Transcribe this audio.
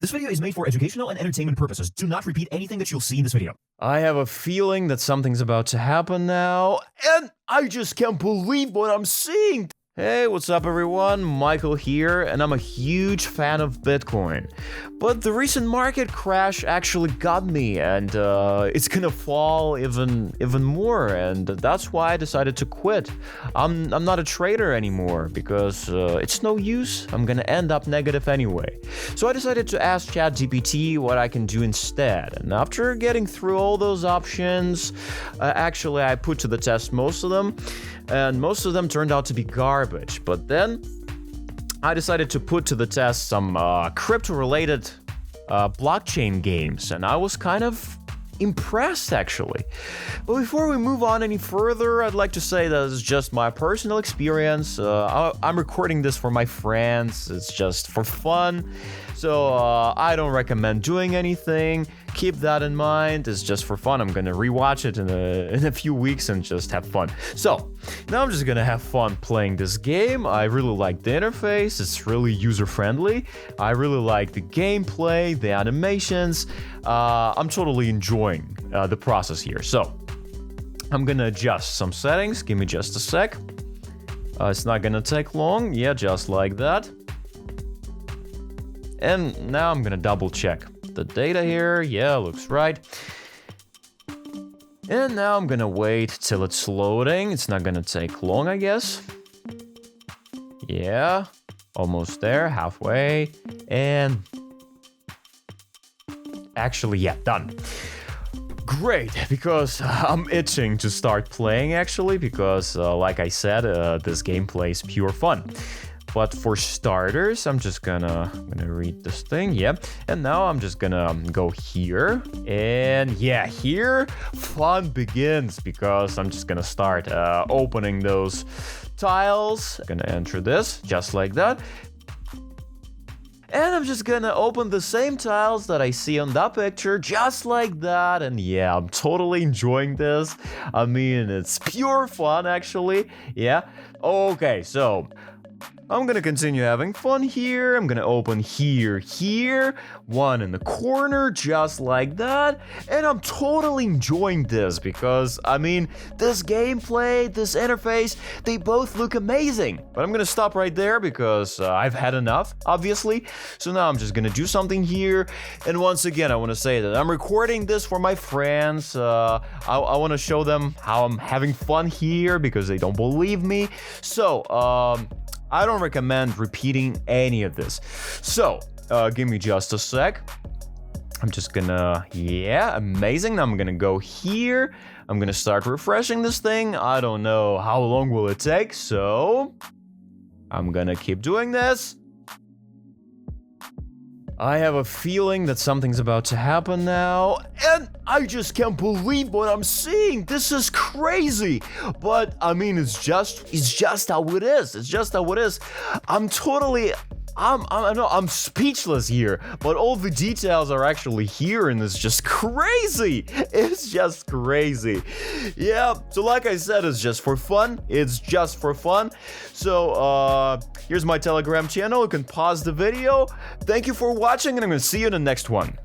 This video is made for educational and entertainment purposes. Do not repeat anything that you'll see in this video. I have a feeling that something's about to happen now, and I just can't believe what I'm seeing. Hey, what's up everyone? Michael here, and I'm a huge fan of Bitcoin. But the recent market crash actually got me, and it's gonna fall even more, and that's why I decided to quit. I'm not a trader anymore, because it's no use. I'm gonna end up negative anyway. So I decided to ask ChatGPT what I can do instead, and after getting through all those options, actually I put to the test most of them, and most of them turned out to be garbage. But then I decided to put to the test some crypto-related blockchain games, and I was kind of impressed actually. But before we move on any further, I'd like to say that it's just my personal experience. I'm recording this for my friends, it's just for fun. So I don't recommend doing anything. Keep that in mind. It's just for fun. I'm gonna rewatch it in a few weeks and just have fun. So now I'm just gonna have fun playing this game. I really like the interface. It's really user-friendly. I really like the gameplay, the animations. I'm totally enjoying the process here. So I'm gonna adjust some settings. Give me just a sec. It's not gonna take long. Yeah, just like that. And now I'm gonna double check the data here. Yeah, looks right. And now I'm gonna wait till it's loading. It's not gonna take long, I guess. Yeah, almost there, halfway. And actually, yeah, done. Great, because I'm itching to start playing actually, because like I said, this gameplay is pure fun. But for starters, I'm just gonna read this thing, yeah. And now I'm just gonna go here, and yeah, here fun begins, because I'm just gonna start opening those tiles. Gonna enter this, just like that. And I'm just gonna open the same tiles that I see on that picture, just like that. And yeah, I'm totally enjoying this. I mean, it's pure fun, actually, yeah. Okay, so I'm gonna continue having fun here. I'm gonna open here, one in the corner, just like that. And I'm totally enjoying this because, I mean, this gameplay, this interface, they both look amazing. But I'm gonna stop right there because I've had enough, obviously. So now I'm just gonna do something here. And once again, I wanna say that I'm recording this for my friends. I wanna show them how I'm having fun here because they don't believe me. So, I don't recommend repeating any of this. So, give me just a sec. I'm just gonna, yeah, amazing. Now I'm gonna go here. I'm gonna start refreshing this thing. I don't know how long will it take, so I'm gonna keep doing this. I have a feeling that something's about to happen now, and I just can't believe what I'm seeing. This is crazy. But I mean, it's just how it is. It's just how it is. I'm speechless here, but all the details are actually here, and it's just crazy. It's just crazy. Yeah, so like I said, it's just for fun. It's just for fun. So, here's my Telegram channel. You can pause the video. Thank you for watching, and I'm gonna see you in the next one.